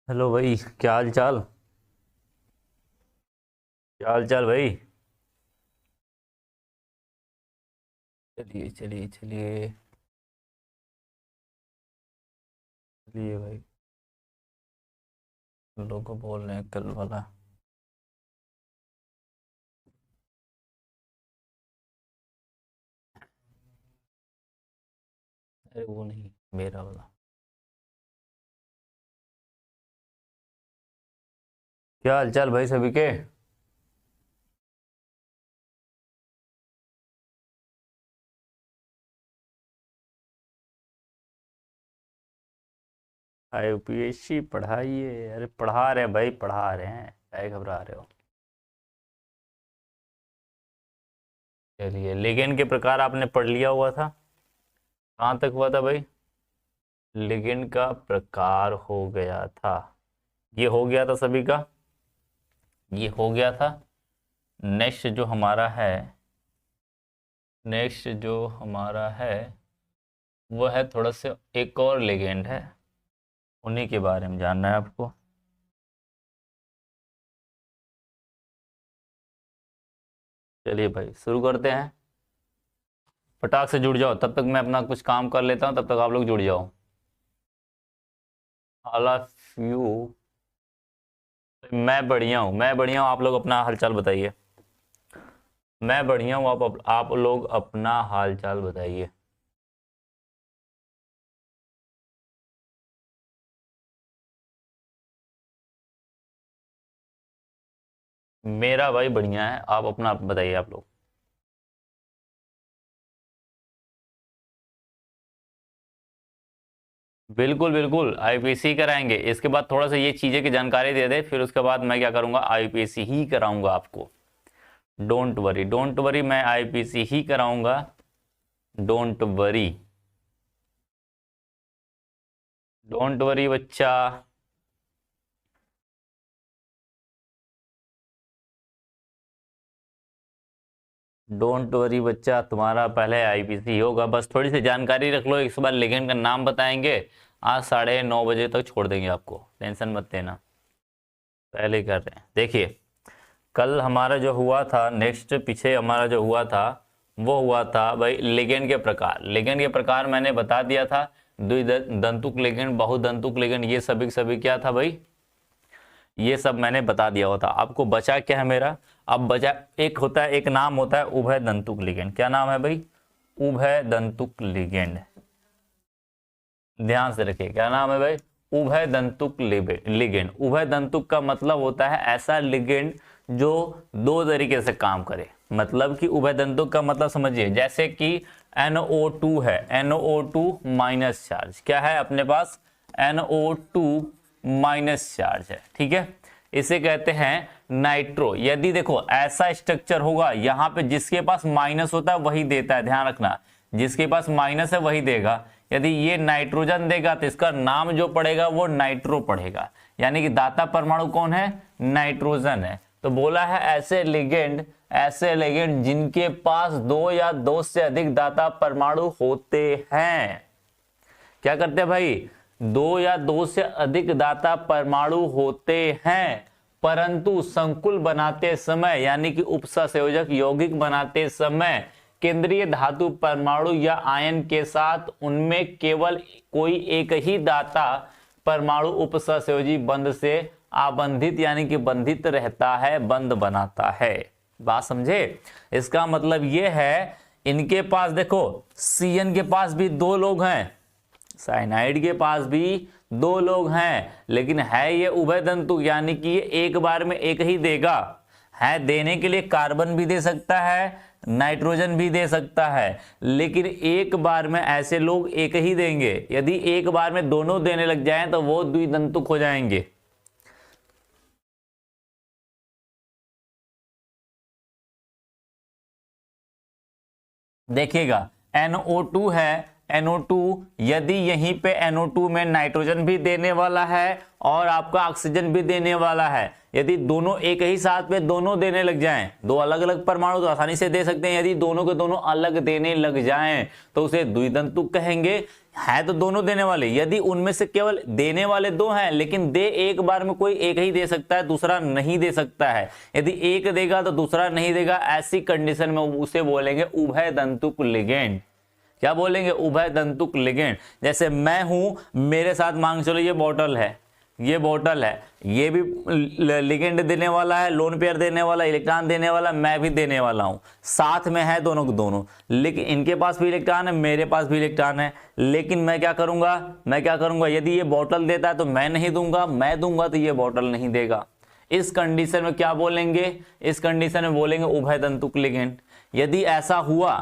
Hello भाई, क्या हाल चाल। क्या हाल चाल भाई। चलिए चलिए चलिए। चलिए भाई। लोगों को बोल रहे हैं कल वाला। अरे वो नहीं, मेरा वाला। क्या हाल चाल भाई सभी के। यूपीएससी पढ़ाइए। अरे पढ़ा रहे हैं भाई, पढ़ा रहे हैं, क्या घबरा रहे हो। चलिए, लिगेंड के प्रकार आपने पढ़ लिया हुआ था। कहाँ तक हुआ था भाई। लिगेंड का प्रकार हो गया था। ये हो गया था सभी का। ये हो गया था। नेक्स्ट जो हमारा है। नेक्स्ट जो हमारा है वो है थोड़ा सा एक और लेजेंड है। उन्हीं के बारे में जानना है आपको। चलिए भाई शुरू करते हैं। फटाक से जुड़ जाओ, तब तक मैं अपना कुछ काम कर लेता हूँ, तब तक आप लोग जुड़ जाओ। All of you. मैं बढ़िया हूँ, मैं बढ़िया हूँ, आप लोग अपना हालचाल बताइए। मैं बढ़िया हूँ, आप लोग अपना हालचाल बताइए। मेरा भाई बढ़िया है, आप अपना बताइए आप लोग। बिल्कुल बिल्कुल, आईपीएससी कराएंगे। इसके बाद थोड़ा सा ये चीज़ें की जानकारी दे दे, फिर उसके बाद मैं क्या करूँगा, आईपीएससी ही कराऊंगा आपको। डोंट वरी, डोंट वरी, मैं आईपीएससी ही कराऊंगा। Don't worry. डोंट वरी बच्चा। डोंट वरी बच्चा, तुम्हारा पहले आईपीसी होगा, बस थोड़ी सी जानकारी रख लो। इस बार लेजेंड का नाम बताएंगे। आज 9:30 बजे तक छोड़ देंगे आपको, टेंशन मत लेना। पहले ही कर रहे हैं, देखिए। कल हमारा जो हुआ था, नेक्स्ट पीछे हमारा जो हुआ था, वो हुआ था भाई लेजेंड के प्रकार। लेजेंड के प्रकार मैंने बता दिया था। द्विदंतुक लेजेंड, बहुदंतुक लेजेंड, ये सभी सभी क्या था भाई। ये सब मैंने बता दिया होता। आपको बचा क्या है मेरा। अब बचा एक होता है, एक नाम होता है उभय दंतुक लिगेंड। क्या नाम है भाई। उभय दंतुक लिगेंड। ध्यान से रखिए, क्या नाम है भाई। उभय दंतुक लिगेंड। उभय दंतुक का मतलब होता है ऐसा लिगेंड जो दो तरीके से काम करे। मतलब कि उभय दंतुक का मतलब समझिए, जैसे कि NO2 है, NO2 माइनस चार्ज क्या है अपने पास। NO2 माइनस चार्ज है, ठीक है। इसे कहते हैं नाइट्रो। यदि देखो ऐसा स्ट्रक्चर होगा, यहां पे जिसके पास माइनस होता है वही देता है, ध्यान रखना। जिसके पास माइनस है वही देगा। यदि ये नाइट्रोजन देगा तो इसका नाम जो पड़ेगा वो नाइट्रो पड़ेगा। यानी कि दाता परमाणु कौन है, नाइट्रोजन है। तो बोला है ऐसे लेगेंड जिनके पास दो या दो से अधिक दाता परमाणु होते हैं। क्या करते हैं भाई, दो या दो से अधिक दाता परमाणु होते हैं, परंतु संकुल बनाते समय यानी कि उपसंयोजक यौगिक बनाते समय केंद्रीय धातु परमाणु या आयन के साथ उनमें केवल कोई एक ही दाता परमाणु उपसंयोजी बंध से आबंधित यानी कि बंधित रहता है, बंध बनाता है। बात समझे। इसका मतलब यह है, इनके पास देखो, सीएन के पास भी दो लोग हैं, साइनाइड के पास भी दो लोग हैं, लेकिन है ये उभय तंतु, यानी कि ये एक बार में एक ही देगा। है देने के लिए कार्बन भी दे सकता है, नाइट्रोजन भी दे सकता है, लेकिन एक बार में ऐसे लोग एक ही देंगे। यदि एक बार में दोनों देने लग जाएं तो वो द्विदंतुक हो जाएंगे। देखिएगा, NO2 है, NO2, यदि यहीं पे NO2 में नाइट्रोजन भी देने वाला है और आपका ऑक्सीजन भी देने वाला है, यदि दोनों एक ही साथ में दोनों देने लग जाएं, दो अलग अलग परमाणु तो आसानी से दे सकते हैं, यदि दोनों के दोनों अलग देने लग जाएं तो उसे द्वितंतुक कहेंगे। है तो दोनों देने वाले, यदि उनमें से केवल देने वाले दो हैं लेकिन दे एक बार में कोई एक ही दे सकता है, दूसरा नहीं दे सकता है, यदि एक देगा तो दूसरा नहीं देगा, ऐसी कंडीशन में उसे बोलेंगे उभय तंतुक लिगेंड। क्या बोलेंगे? उभय तंतुक लिगेंड। जैसे मैं हूं, मेरे साथ मान चलो ये बोतल है, ये बोतल है, ये भी लिगेंड देने वाला है, लोन पेयर देने वाला, इलेक्ट्रॉन देने वाला, मैं भी देने वाला हूं, साथ में है दोनों के दोनों, लेकिन इनके पास भी इलेक्ट्रॉन है, मेरे पास भी इलेक्ट्रॉन है, लेकिन मैं क्या करूंगा, यदि ये बोतल देता है तो मैं नहीं दूंगा, मैं दूंगा तो ये बोतल नहीं देगा। इस कंडीशन में क्या बोलेंगे? इस कंडीशन में बोलेंगे उभय तंतुक लिगेंड। यदि ऐसा हुआ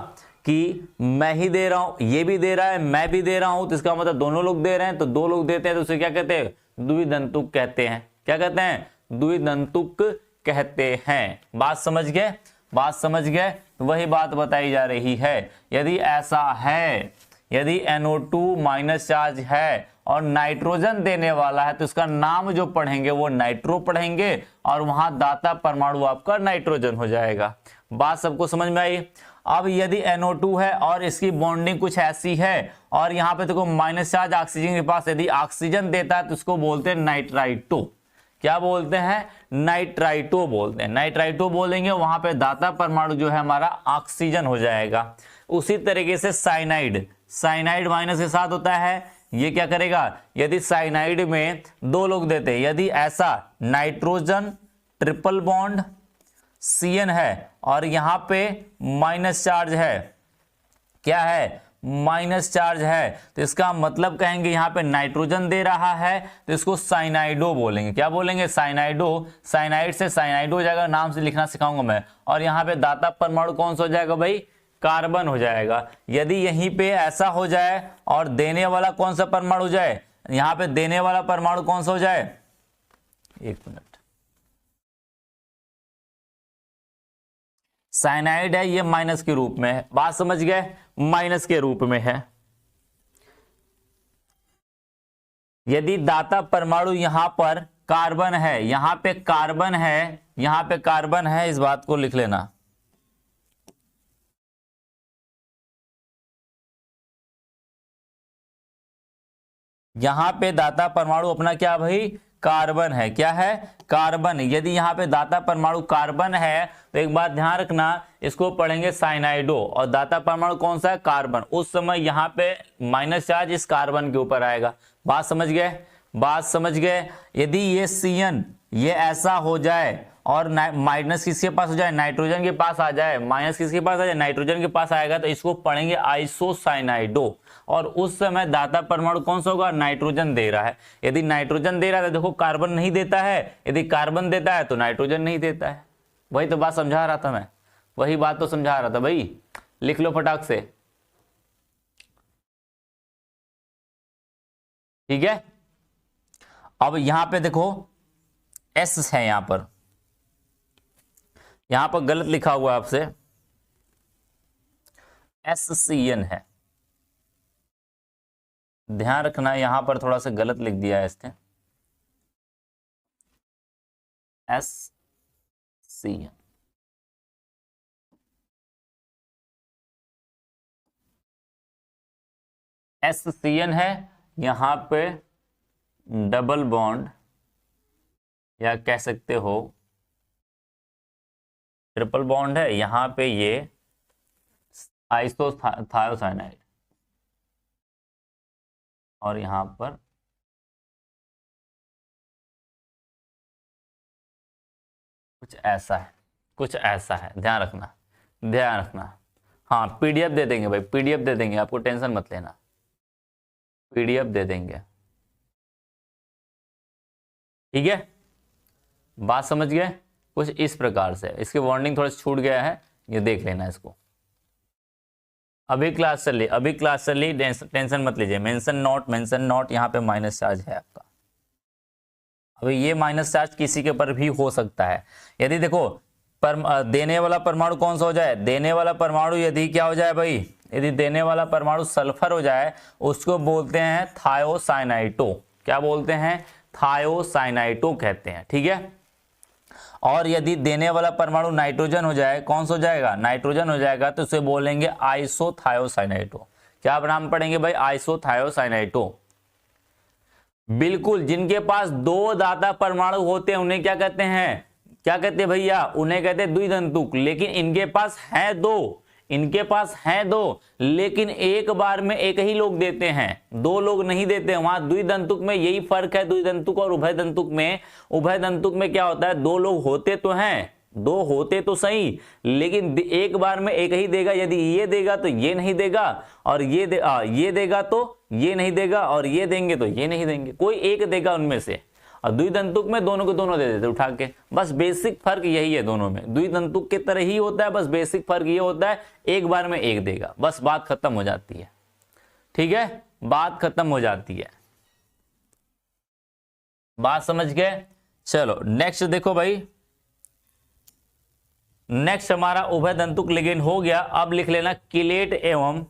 कि मैं ही दे रहा हूं, ये भी दे रहा है, मैं भी दे रहा हूं, तो इसका मतलब दोनों लोग दे रहे हैं, तो दो लोग देते हैं तो उसे क्या कहते हैं? द्वितंतुक कहते हैं। क्या कहते हैं? द्वितंतुक कहते हैं। बात समझ गए? बात समझ गए? तो वही बात बताई जा रही है। यदि ऐसा है, यदि NO2 माइनस चार्ज है और नाइट्रोजन देने वाला है तो इसका नाम जो पढ़ेंगे वो नाइट्रो पढ़ेंगे और वहां दाता परमाणु आपका नाइट्रोजन हो जाएगा। बात सबको समझ में आई? अब यदि NO2 है और इसकी बॉन्डिंग कुछ ऐसी है और यहाँ पे देखो माइनस चार्ज ऑक्सीजन के पास, यदि ऑक्सीजन देता है तो इसको बोलते हैं नाइट्राइटो। क्या बोलते हैं? नाइट्राइटो बोलते हैं। नाइट्राइटो बोलेंगे, वहां पे दाता परमाणु जो है हमारा ऑक्सीजन हो जाएगा। उसी तरीके से साइनाइड, साइनाइड माइनस के साथ होता है, ये क्या करेगा? यदि साइनाइड में दो लोग देते हैं, यदि ऐसा नाइट्रोजन ट्रिपल बॉन्ड CN है और यहां पे माइनस चार्ज है, क्या है? माइनस चार्ज है, तो इसका मतलब कहेंगे यहां पे नाइट्रोजन दे रहा है तो इसको साइनाइडो बोलेंगे। क्या बोलेंगे? साइनाइडो। साइनाइड से साइनाइडो हो जाएगा, नाम से लिखना सिखाऊंगा मैं। और यहां पे दाता परमाणु कौन सा हो जाएगा भाई? कार्बन हो जाएगा। यदि यहीं पे ऐसा हो जाए और देने वाला कौन सा परमाणु हो जाए? यहां पे देने वाला परमाणु कौन सा हो जाए? एक मिनट, साइनाइड है, ये माइनस के रूप में है। बात समझ गए? माइनस के रूप में है। यदि दाता परमाणु यहां पर कार्बन है, यहां पे कार्बन है, यहां पे कार्बन है, इस बात को लिख लेना। यहां पे दाता परमाणु अपना क्या भाई? कार्बन है। क्या है? कार्बन। यदि यहाँ पे दाता परमाणु कार्बन है तो एक बात ध्यान रखना, इसको पढ़ेंगे साइनाइडो, और दाता परमाणु कौन सा है? कार्बन। उस समय यहाँ पे माइनस चार्ज इस कार्बन के ऊपर आएगा। बात समझ गए? बात समझ गए? यदि ये CN ये ऐसा हो जाए और माइनस किसके पास हो जाए? नाइट्रोजन के पास आ जाए, माइनस किसके पास आ जाए? नाइट्रोजन के पास आएगा, तो इसको पढ़ेंगे आइसोसाइनाइडो। और उस समय दाता परमाणु कौन सा होगा? नाइट्रोजन दे रहा है। यदि नाइट्रोजन दे रहा है तो देखो कार्बन नहीं देता है, यदि कार्बन देता है तो नाइट्रोजन नहीं देता है। वही तो बात समझा रहा था मैं, वही बात तो समझा रहा था भाई। लिख लो फटाक से, ठीक है। अब यहां पे देखो S है, यहां पर गलत लिखा हुआ है आपसे, SCN है। ध्यान रखना, यहां पर थोड़ा सा गलत लिख दिया है इसने, SCN। SCN है, यहां पे डबल बॉन्ड या कह सकते हो ट्रिपल बॉन्ड है, यहां पे ये आइसोथायोसाइनाइड और यहां पर कुछ ऐसा है, कुछ ऐसा है। ध्यान रखना, ध्यान रखना। हाँ, PDF दे देंगे भाई, PDF दे देंगे, आपको टेंशन मत लेना, PDF दे देंगे, ठीक है। बात समझ गए? कुछ इस प्रकार से, इसकी बॉन्डिंग थोड़ा छूट गया है, ये देख लेना इसको। अभी क्लास चल रही, टेंशन मत लीजिए। मेंशन नोट, यहाँ पे माइनस चार्ज है आपका। अभी ये माइनस चार्ज किसी के ऊपर भी हो सकता है। यदि देखो देने वाला परमाणु कौन सा हो जाए? देने वाला परमाणु यदि क्या हो जाए भाई? यदि देने वाला परमाणु सल्फर हो जाए उसको बोलते हैं थायोसाइनाइटो। क्या बोलते हैं? थायोसाइनाइटो कहते हैं। ठीक है। और यदि देने वाला परमाणु नाइट्रोजन हो जाए, कौन सा हो जाएगा? नाइट्रोजन हो जाएगा, तो उसे बोलेंगे आइसोथायोसाइनाइटो। क्या नाम पढ़ेंगे भाई? आइसोथायोसाइनाइटो। बिल्कुल, जिनके पास दो दाता परमाणु होते हैं उन्हें क्या कहते हैं? क्या कहते हैं भैया? उन्हें कहते हैं द्विदंतुक। लेकिन इनके पास है दो, इनके पास है दो, लेकिन एक बार में एक ही लोग देते हैं, दो लोग नहीं देते हैं। वहां द्विदंतुक में यही फर्क है, द्विदंतुक और उभयदंतुक में। उभयदंतुक में क्या होता है? दो लोग होते तो हैं, दो होते तो सही, लेकिन एक बार में एक ही देगा। यदि ये देगा तो ये नहीं देगा, और ये देगा तो ये नहीं देगा, और ये देंगे तो ये नहीं देंगे, कोई एक देगा उनमें से। और द्विदंतुक में दोनों को दोनों दे देते उठा के। बस बेसिक फर्क यही है दोनों में, द्विदंतुक की तरह ही होता है, बस बेसिक फर्क ये होता है एक बार में एक देगा, बस बात खत्म हो जाती है। ठीक है, बात खत्म हो जाती है। बात समझ गए? चलो नेक्स्ट देखो भाई, नेक्स्ट हमारा उभयदंतुक लिगेंड हो गया। अब लिख लेना किलेट एवं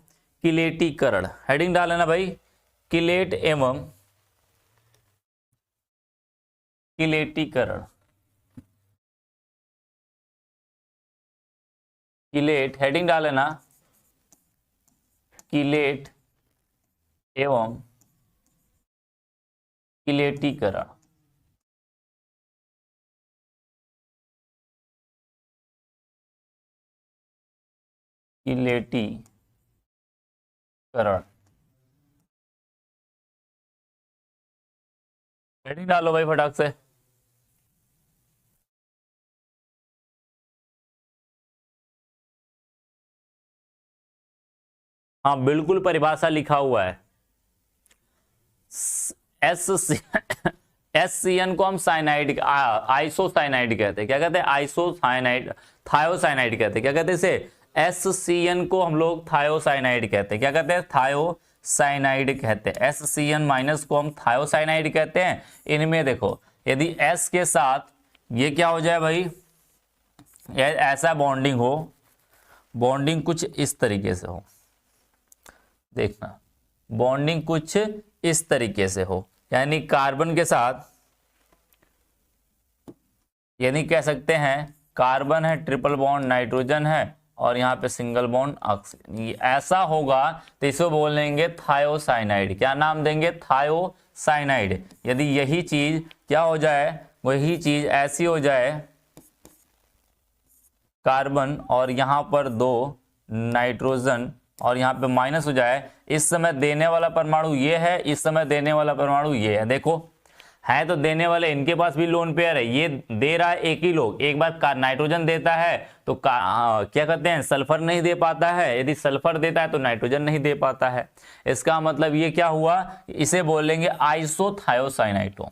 किलेटीकरण, हेडिंग डाल लेना भाई, किलेट एवं किलेटीकरण। किलेट, हेडिंग डाल लेना, किलेट एवं किलेटीकरण। किलेटीकरण, हेडिंग डालो भाई फटाक से। हाँ बिल्कुल, परिभाषा लिखा हुआ है। एससीएन को हम साइनाइड, आइसोसाइनाइड कहते हैं। क्या कहते हैं? आइसोसाइनाइड, थायोसाइनाइड कहते हैं। क्या कहते हैं इसे? एससीएन को हम लोग थायोसाइनाइड कहते हैं। क्या कहते हैं? थायोसाइनाइड कहते हैं। एससीएन माइनस को हम थायोसाइनाइड कहते हैं। इनमें देखो, यदि एस के साथ ये क्या हो जाए भाई, ऐसा बॉन्डिंग हो, बॉन्डिंग कुछ इस तरीके से हो, देखना बॉन्डिंग कुछ इस तरीके से हो, यानी कार्बन के साथ, यानी कह सकते हैं कार्बन है, ट्रिपल बॉन्ड नाइट्रोजन है, और यहाँ पे सिंगल बॉन्ड ऑक्सीजन, ऐसा होगा तो इसको बोलेंगे थायोसाइनाइड। क्या नाम देंगे? थायोसाइनाइड। यदि यही चीज क्या हो जाए, वही चीज ऐसी हो जाए, कार्बन और यहाँ पर दो नाइट्रोजन और यहाँ पे माइनस हो जाए, इस समय देने वाला परमाणु ये है, इस समय देने वाला परमाणु ये है। देखो है तो देने वाले, इनके पास भी लोन पेयर है, ये दे रहा है एक ही लोग। एक बार नाइट्रोजन देता है तो क्या कहते हैं, सल्फर नहीं दे पाता है। यदि सल्फर देता है तो नाइट्रोजन नहीं दे पाता है। इसका मतलब ये क्या हुआ, इसे बोलेंगे आइसोथायोसाइनाइटो।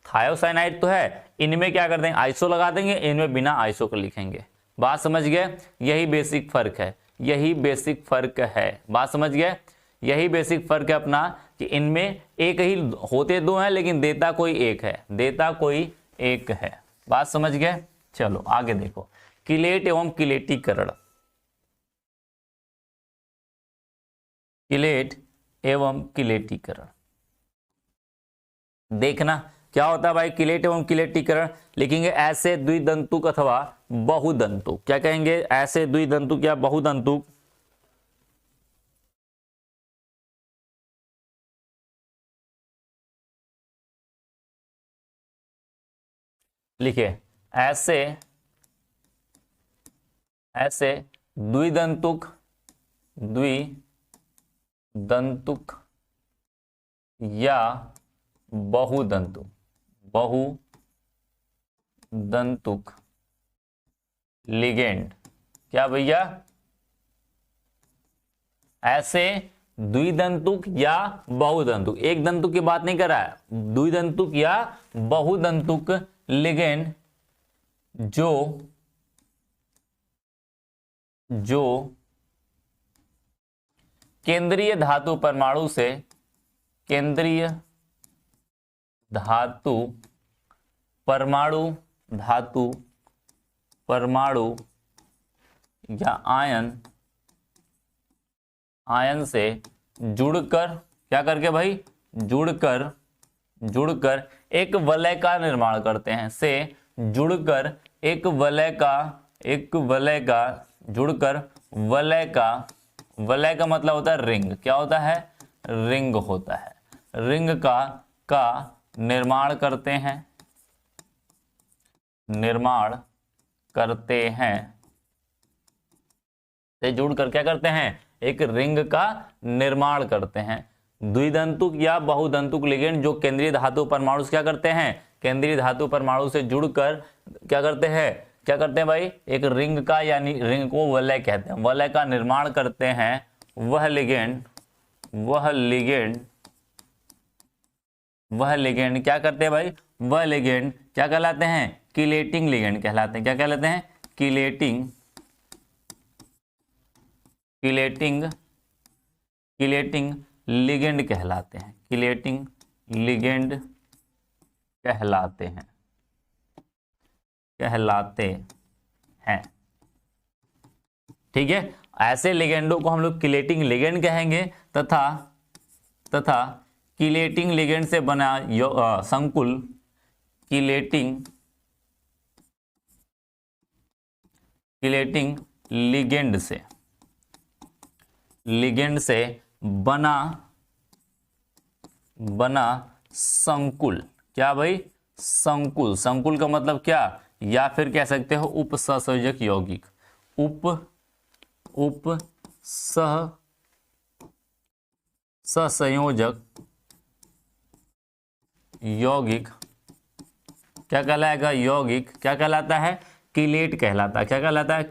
थायोसाइनाइड तो है, इनमें क्या कर देंगे, आइसो लगा देंगे, इनमें बिना आइसो को लिखेंगे। बात समझ गए? यही बेसिक फर्क है, यही बेसिक फर्क है। बात समझ गए? यही बेसिक फर्क है अपना, कि इनमें एक ही होते दो हैं लेकिन देता कोई एक है, देता कोई एक है। बात समझ गए? चलो आगे देखो, किलेट एवं किलेटीकरण। किलेट एवं किलेटीकरण, देखना क्या होता है भाई। किलेट एवं किलेटीकरण लिखेंगे ऐसे द्विदंतुक अथवा बहुदंतुक। क्या कहेंगे? ऐसे द्विदंतुक या बहुदंतुक लिखे, ऐसे ऐसे द्विदंतुक, द्विदंतुक या बहुदंतुक, बहुदंतुक लिगेंड। क्या भैया? ऐसे द्विदंतुक या बहुदंतुक, एक दंतुक की बात नहीं कर रहा है, द्विदंतुक या बहुदंतुक लिगेंड जो केंद्रीय धातु परमाणु से, केंद्रीय धातु परमाणु या आयन आयन से जुड़कर, क्या करके भाई, जुड़कर एक वलय का निर्माण करते हैं, से जुड़कर एक वलय का जुड़कर वलय का मतलब होता है रिंग, क्या होता है, रिंग होता है, रिंग का निर्माण करते हैं से जुड़कर क्या करते हैं, एक रिंग का निर्माण करते हैं। द्विदंतुक या बहुदंतुक लिगेंड जो केंद्रीय धातु परमाणु से क्या करते हैं, केंद्रीय धातु परमाणु से जुड़कर क्या करते हैं भाई, एक रिंग का, यानी रिंग को वलय कहते हैं, वलय का निर्माण करते हैं। वह लिगेंड क्या करते हैं भाई, वह लिगेंड क्या कहलाते हैं, किलेटिंग लिगेंड कहलाते हैं। क्या कहलाते हैं, किलेटिंग लिगेंड कहलाते हैं, किलेटिंग लिगेंड कहलाते हैं। ठीक है, ऐसे लिगेंडों को हम लोग किलेटिंग लिगेंड कहेंगे, तथा किलेटिंग लिगेंड से बना संकुल किलेटिंग लिगेंड से बना संकुल, क्या भाई, संकुल का मतलब क्या, या फिर कह सकते हो उपसंयोजक यौगिक, सहसंयोजक यौगिक क्या कहलाएगा, यौगिक क्या कहलाता है, किलेट कहलाता है। क्या कहलाता है,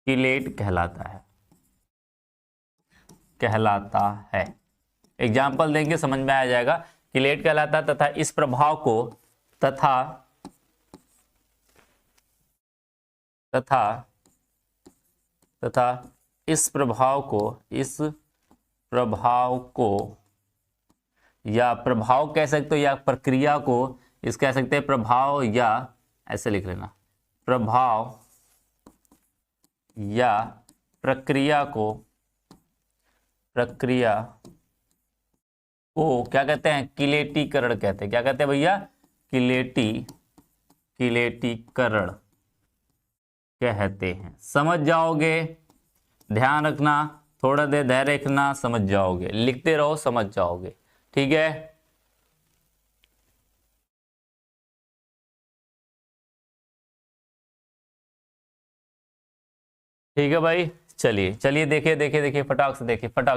किलेट कहलाता है। एग्जाम्पल देंगे समझ में आ जाएगा। किलेट कहलाता है तथा इस प्रभाव को या प्रभाव कह सकते हो, या प्रक्रिया को इस कह सकते हैं, प्रभाव या ऐसे लिख लेना, प्रभाव या प्रक्रिया को क्या कहते हैं, किलेटीकरण कहते हैं। क्या कहते हैं भैया, किलेटीकरण कहते हैं। समझ जाओगे, ध्यान रखना, थोड़ा देर धैर्य रखना, समझ जाओगे, लिखते रहो समझ जाओगे। ठीक है, ठीक है भाई, चलिए देखिए फटाक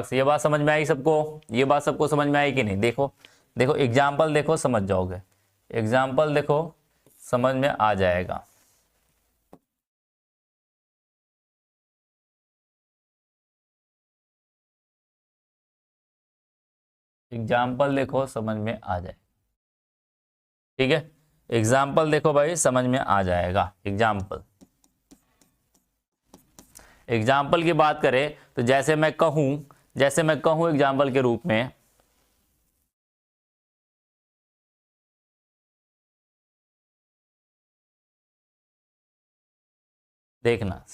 से ये बात समझ में आई सबको, ये बात सबको समझ में आई कि नहीं। देखो एग्जाम्पल देखो, समझ जाओगे, एग्जाम्पल देखो समझ में आ जाएगा। एग्जाम्पल देखो समझ में आ जाए, ठीक है, एग्जाम्पल देखो भाई समझ में आ जाएगा। एग्जाम्पल की बात करें तो जैसे मैं कहूं एग्जाम्पल के रूप में, देखना,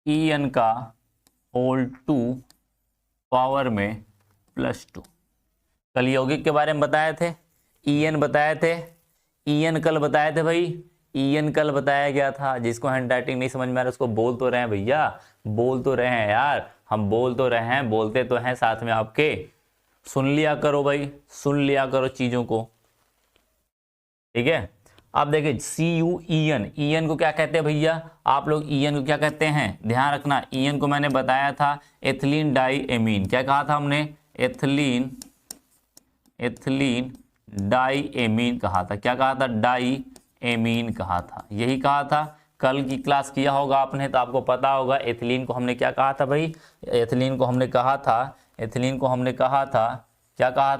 CuEn का होल 2 पावर में +2। कल यौगिक के बारे में बताए थे, En बताए थे, En कल बताए थे भाई, En कल बताया गया था। जिसको हैंडराइटिंग नहीं समझ में आ रहा उसको बोल तो रहे हैं भैया, बोल तो रहे हैं यार, हम बोल तो रहे हैं, बोलते तो हैं साथ में आपके, सुन लिया करो भाई, सुन लिया करो चीजों को। ठीक है, अब देखिए CuEn को क्या कहते हैं भैया, आप लोग En को क्या कहते हैं, ध्यान रखना। En को मैंने बताया था एथिलीन डाई एमीन, क्या कहा था हमने, एथिलीन डाई एमीन कहा था। क्या कहा था, डाई एमीन कहा था, यही कहा था। कल की क्लास किया होगा आपने तो आपको पता होगा एथिलीन को हमने क्या कहा था भाई, एथिलीन को हमने कहा था क्या कहा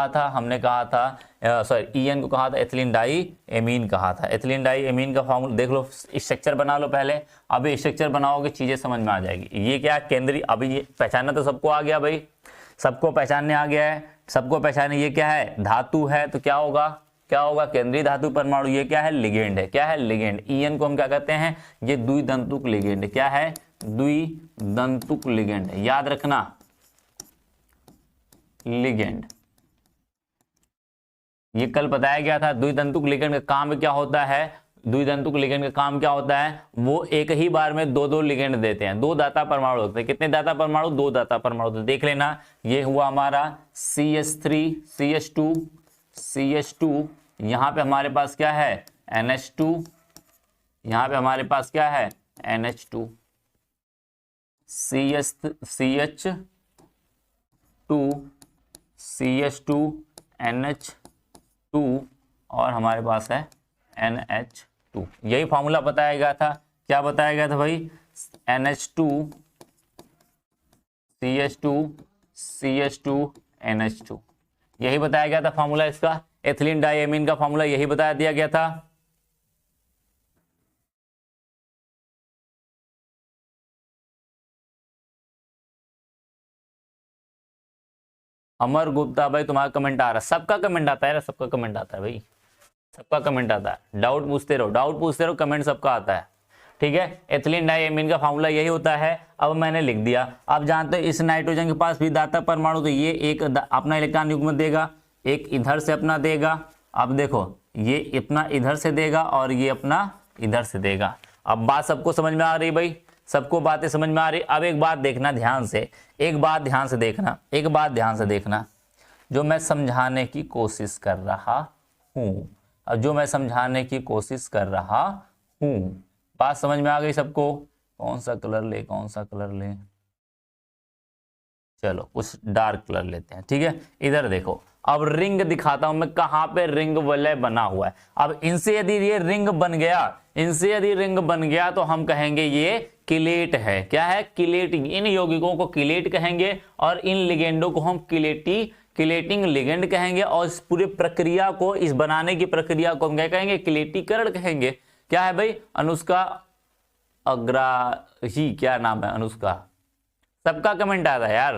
था, हमने कहा था En को कहा था एथिलीन डाई एमीन कहा था। एथिलीन डाई एमीन का फॉर्मूला देख लो, स्ट्रक्चर बना लो पहले, अभी स्ट्रक्चर बनाओगे चीजें समझ में आ जाएगी। ये क्या केंद्रीय, अभी ये पहचानना तो सबको आ गया भाई, सबको पहचानने आ गया है, सबको पहचाने ये क्या है, धातु है तो क्या होगा, क्या होगा, केंद्रीय धातु परमाणु, ये क्या है, लिगेंड है। क्या है, लिगेंड। ईएन को हम क्या कहते हैं, ये द्विदंतुक लिगेंड है। क्या है, द्विदंतुक लिगेंड है, याद रखना, लिगेंड। ये कल बताया गया था। द्विदंतुक लिगेंड का काम क्या होता है, द्विदंतुक लिगेंड का काम क्या होता है, वो एक ही बार में दो दो लिगेंड देते हैं। 2 दाता परमाणु होते हैं। कितने दाता परमाणु, 2 दाता परमाणु। तो देख लेना, ये हुआ हमारा CH3 CH2 CH2, यहां पे हमारे पास क्या है, NH2, यहां पे हमारे पास क्या है, NH2, CH2 NH2 और हमारे पास है NH2। यही फॉर्मूला बताया गया था। क्या बताया गया था भाई, NH2 CH2 NH2, यही बताया गया था फॉर्मूला इसका। एथिलीन डाइएमीन का फॉर्मूला यही बता दिया गया था। अमर गुप्ता भाई तुम्हारा कमेंट आ रहा है, सबका कमेंट आता है, सबका कमेंट आता है भाई, सबका कमेंट आता है। डाउट पूछते रहो, कमेंट सबका आता है। ठीक है, एथिलीन डाइएमीन का फार्मूला यही होता है। अब मैंने लिख दिया। आप जानते हैं इस नाइट्रोजन के पास भी दाता परमाणु, तो ये एक अपना इलेक्ट्रॉन युग्म देगा, एक इधर से अपना देगा। अब देखो, ये अपना इधर से देगा और ये अपना इधर से देगा। अब बात सबको समझ में आ रही भाई, सबको बातें समझ में आ रही। अब एक बात देखना ध्यान से, एक बात ध्यान से देखना, जो मैं समझाने की कोशिश कर रहा हूं, अब जो मैं समझाने की कोशिश कर रहा हूं, बात समझ में आ गई सबको। कौन सा कलर ले, चलो कुछ डार्क कलर लेते हैं। ठीक है, इधर देखो, अब रिंग दिखाता हूं मैं, कहां पे रिंग वलय बना हुआ है। अब इनसे यदि ये रिंग बन गया, तो हम कहेंगे ये किलेट है। क्या है, किलेट। इन यौगिकों को किलेट कहेंगे और इन लिगेंडों को हम किलेटिंग लिगेंड कहेंगे। और इस पूरी प्रक्रिया को, इस बनाने की प्रक्रिया को हम क्या कहेंगे, किलेटीकरण कहेंगे। क्या है भाई, अनुष्का अग्राही, क्या नाम है, अनुष्का। सबका कमेंट आता है यार,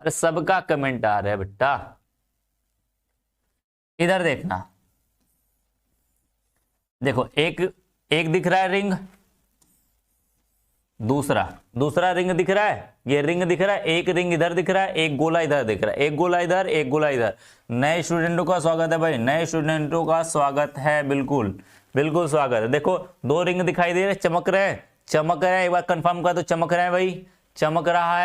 अरे सबका कमेंट आ रहा है बेटा। इधर देखना, देखो एक दिख रहा है रिंग, दूसरा रिंग दिख रहा है, ये रिंग दिख रहा है, एक रिंग इधर दिख रहा है, एक गोला इधर दिख रहा है, एक गोला इधर, एक गोला इधर। नए स्टूडेंटों का स्वागत है भाई, नए स्टूडेंटों का स्वागत है, बिल्कुल स्वागत है। देखो 2 रिंग दिखाई दे रहे, चमक रहे हैं, एक बार कंफर्म कर दो, चमक रहे हैं भाई, चमक रहा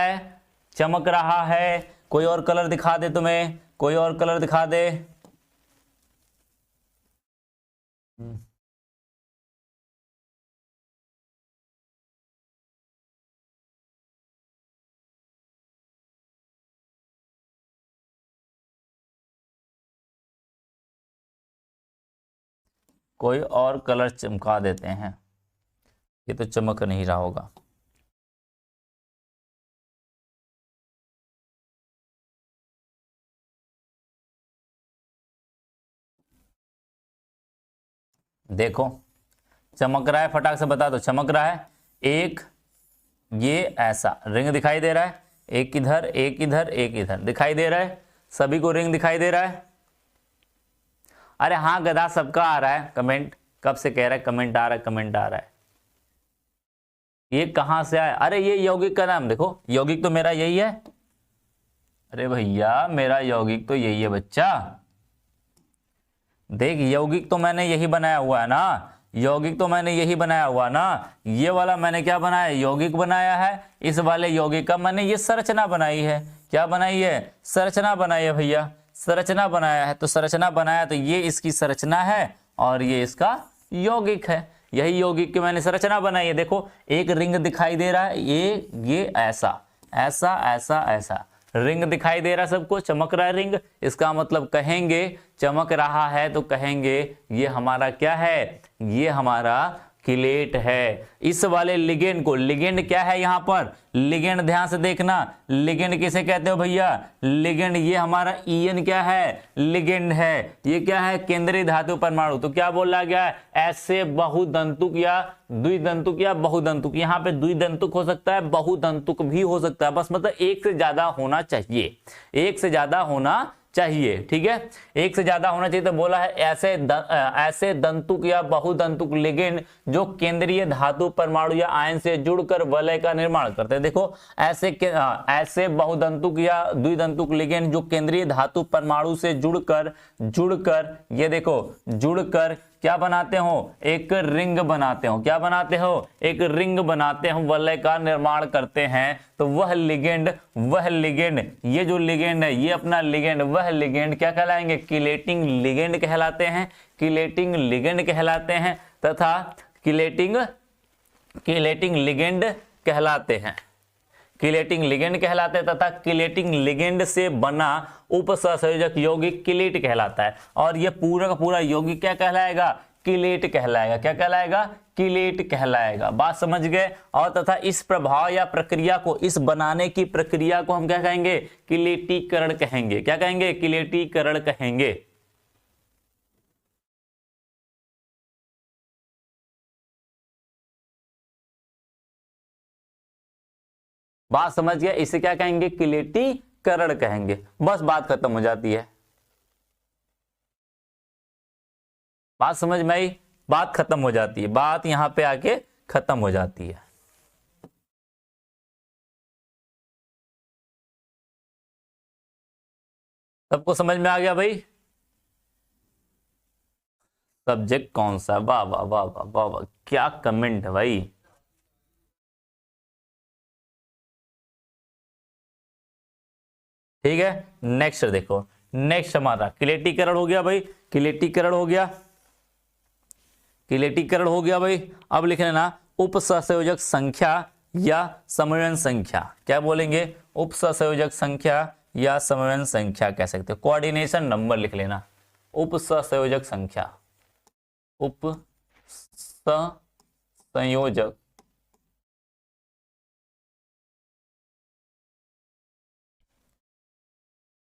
है। कोई और कलर दिखा दे तुम्हें, कोई और कलर दिखा दे। कोई और कलर चमका देते हैं, ये तो चमक नहीं रहा होगा। देखो चमक रहा है, फटाक से बता दो, चमक रहा है। एक ये ऐसा रिंग दिखाई दे रहा है, एक इधर, एक इधर, एक इधर दिखाई दे रहा है, सभी को रिंग दिखाई दे रहा है। अरे हाँ गधा, सबका आ रहा है कमेंट, कब से कह रहा है कमेंट आ रहा है। ये कहां से आया, अरे ये यौगिक का नाम देखो, यौगिक तो मेरा यही है। अरे भैया मेरा यौगिक तो यही है बच्चा, देख यौगिक तो मैंने यही बनाया हुआ है ना, ये वाला मैंने क्या बनाया, यौगिक बनाया है। इस वाले यौगिक का मैंने ये संरचना बनाई है। क्या बनाई है, संरचना बनाई है भैया, संरचना बनाया है। तो संरचना बनाया तो ये इसकी संरचना है और ये इसका यौगिक है। यही यौगिक की मैंने संरचना बनाई है। देखो एक रिंग दिखाई दे रहा है, ये ऐसा ऐसा ऐसा ऐसा रिंग दिखाई दे रहा है सबको, चमक रहा है रिंग। इसका मतलब कहेंगे, चमक रहा है तो कहेंगे ये हमारा क्या है, ये हमारा किलेट है। इस वाले लिगेंड को, लिगेंड क्या है यहाँ पर, लिगेंड ध्यान से देखना, लिगेंड किसे कहते हो भैया, लिगेंड ये हमारा ईएन क्या है, लिगेंड है। ये क्या है, केंद्रीय धातु परमाणु। तो क्या बोला गया है, ऐसे बहुदंतुक या द्विदंतुक या बहुदंतुक, यहाँ पे द्विदंतुक हो सकता है, बहुदंतुक भी हो सकता है, बस मतलब एक से ज्यादा होना चाहिए, एक से ज्यादा होना चाहिए, ठीक है, एक से ज्यादा होना चाहिए। तो बोला है ऐसे दंतुक या बहुदंतुक लिगेंड जो केंद्रीय धातु परमाणु या आयन से जुड़कर वलय का निर्माण करते हैं। देखो ऐसे बहुदंतुक या द्विदंतुक लिगेंड जो केंद्रीय धातु परमाणु से जुड़कर ये देखो जुड़कर क्या बनाते हो, एक रिंग बनाते हो, क्या बनाते हो, एक रिंग बनाते हो, वलय का निर्माण करते हैं। तो वह लिगेंड ये जो लिगेंड है, ये अपना लिगेंड, वह लिगेंड क्या कहलाएंगे, किलेटिंग लिगेंड कहलाते हैं, किलेटिंग लिगेंड कहलाते हैं तथा किलेटिंग लिगेंड कहलाते हैं, किलेटिंग लिगेंड कहलाते हैं तथा किलेटिंग लिगेंड से बना उपसहसंयोजक यौगिक किलेट कहलाता है। और ये पूरा का पूरा यौगिक क्या कहलाएगा, किलेट कहलाएगा। क्या कहलाएगा, किलेट कहलाएगा। बात समझ गए। और तथा इस प्रभाव या प्रक्रिया को, इस बनाने की प्रक्रिया को हम क्या कहेंगे, किलेटीकरण कहेंगे। क्या कहेंगे, किलेटीकरण कहेंगे। बात समझ गया, इसे क्या कहेंगे, किलेटीकरण कहेंगे। बस बात खत्म हो जाती है। बात समझ में आई, बात खत्म हो जाती है, बात यहां पे आके खत्म हो जाती है। सबको समझ में आ गया भाई। सब्जेक्ट कौन सा, वाह वाह वाह वाह वाह वाह, क्या कमेंट है भाई। ठीक है, नेक्स्ट देखो, नेक्स्ट हमारा किलेटीकरण हो गया भाई, किलेटीकरण हो गया, किलेटीकरण हो गया भाई। अब लिख लेना उपसहसंयोजक संख्या या समन्वयन संख्या। क्या बोलेंगे, उपसहसंयोजक संख्या या समन्वयन संख्या कह सकते हो। कोऑर्डिनेशन नंबर लिख लेना, उपसहसंयोजक संख्या, उपसंयोजक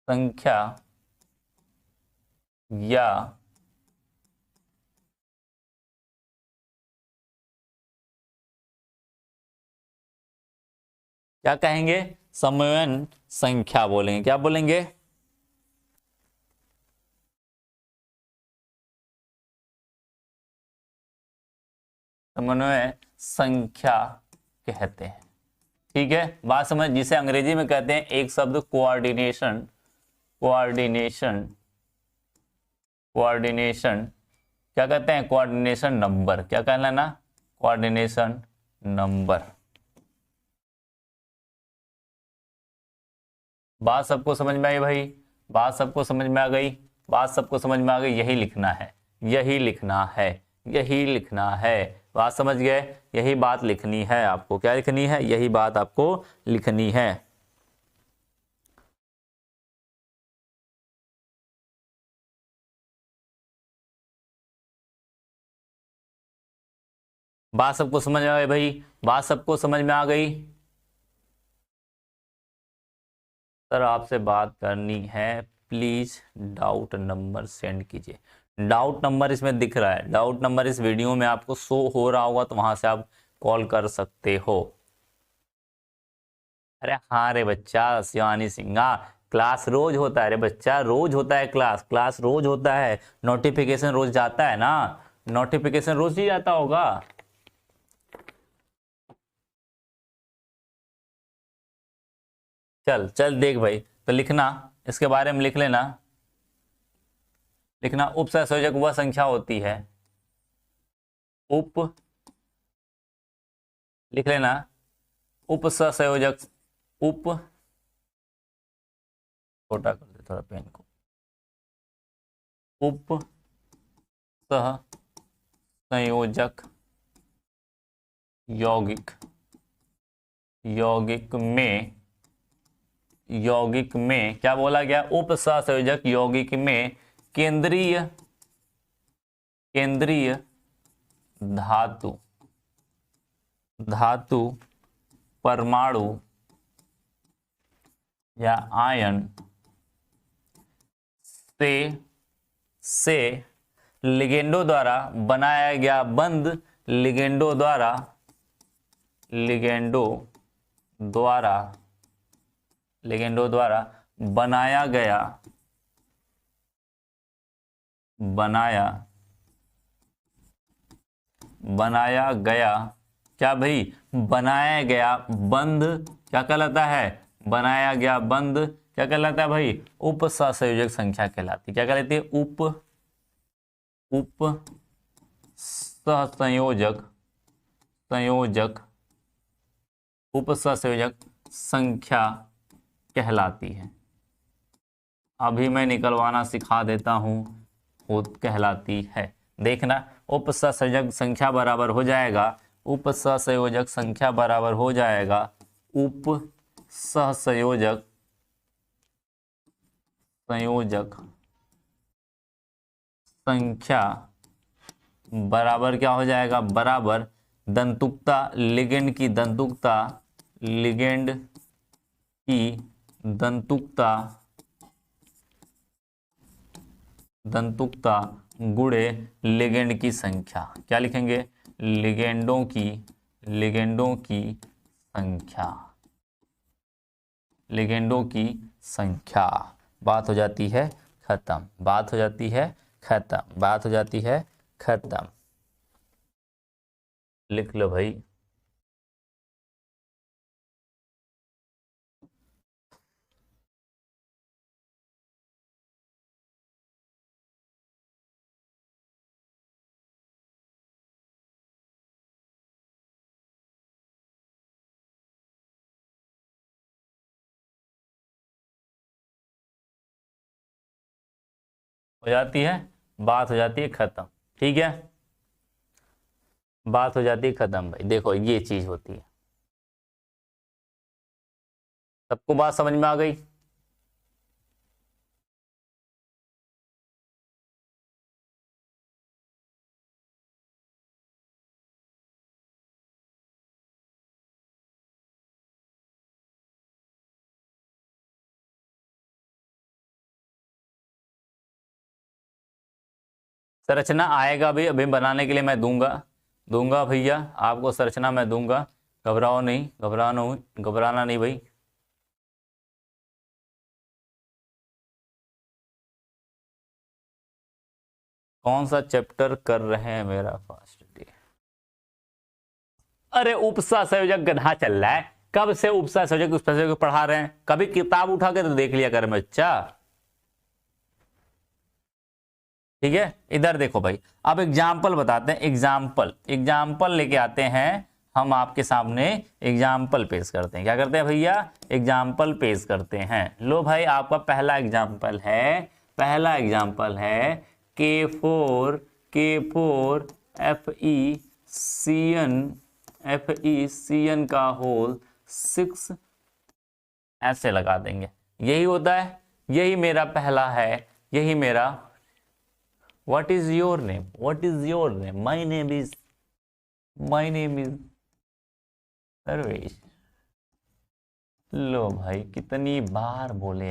संख्या या क्या कहेंगे, समन्वयन संख्या बोलेंगे। क्या बोलेंगे, समन्वय संख्या कहते हैं। ठीक है, बात समझ, जिसे अंग्रेजी में कहते हैं एक शब्द कोऑर्डिनेशन, कोऑर्डिनेशन, कोऑर्डिनेशन क्या कहते हैं, कोऑर्डिनेशन नंबर। क्या कहलाना, कोऑर्डिनेशन नंबर। बात सबको समझ में आई भाई, बात सबको समझ में आ गई, बात सबको समझ में आ गई। यही लिखना है, यही लिखना है, यही लिखना है। बात समझ गए, यही बात लिखनी है आपको। क्या लिखनी है, यही बात आपको लिखनी है। बात सबको समझ में आ गई भाई, बात सबको समझ में आ गई। सर आपसे बात करनी है, प्लीज डाउट नंबर सेंड कीजिए। डाउट नंबर इसमें दिख रहा है, डाउट नंबर इस वीडियो में आपको शो हो रहा होगा, तो वहां से आप कॉल कर सकते हो। अरे हाँ रे बच्चा, शिवानी सिंह, क्लास रोज होता है रे बच्चा, रोज होता है क्लास, क्लास रोज होता है। नोटिफिकेशन रोज जाता है ना, नोटिफिकेशन रोज ही जाता होगा। चल चल देख भाई, तो लिखना, इसके बारे में लिख लेना, लिखना उपसहसंयोजक वह संख्या होती है, उप लिख लेना उपसहसंयोजक, उप छोटा कर दे थोड़ा पेन को, उप सह संयोजक यौगिक, यौगिक में, यौगिक में क्या बोला गया, उपसहसंयोजक यौगिक में केंद्रीय, केंद्रीय धातु, धातु परमाणु या आयन से लिगेंडो द्वारा बनाया गया बंध, लिगेंडो द्वारा बनाया गया क्या भाई, बनाया गया बंध क्या कहलाता है, बनाया गया बंध क्या कहलाता है भाई, उप सहसंयोजक संख्या कहलाती है। क्या कहलाती है, उप सहसंयोजक संख्या कहलाती है। अभी मैं निकलवाना सिखा देता हूं, वो कहलाती है। देखना, उप सहसंयोजक संख्या बराबर हो जाएगा, उप सहसंयोजक संख्या बराबर हो जाएगा, उप सहसंयोजक संख्या बराबर क्या हो जाएगा, बराबर दंतुकता, लिगेंड की दंतुकता गुणे लिगेंड की संख्या। क्या लिखेंगे, लिगेंडों की संख्या। बात हो जाती है खत्म। लिख लो भाई। हो जाती है, बात हो जाती है खत्म। ठीक है, बात हो जाती है खत्म भाई। देखो ये चीज होती है। सबको बात समझ में आ गई? संरचना आएगा भी, अभी बनाने के लिए मैं दूंगा भैया आपको संरचना मैं दूंगा। घबराना नहीं भाई। कौन सा चैप्टर कर रहे हैं मेरा फास्ट डे? अरे उपसा संयोजक गधा चल रहा है, कब से उपसा संयोजक पढ़ा रहे हैं? कभी किताब उठा के तो देख लिया कर बच्चा। ठीक है, इधर देखो भाई, अब एग्जाम्पल बताते हैं। एग्जाम्पल लेके आते हैं हम आपके सामने, एग्जाम्पल पेश करते हैं। क्या करते हैं भैया, एग्जाम्पल पेश करते हैं। लो भाई, आपका पहला एग्जाम्पल है K4 FeCN का होल 6 ऐसे लगा देंगे। यही होता है, यही मेरा पहला है, यही मेरा। What is your name? My name is Sarvesh. लो भाई, कितनी बार बोले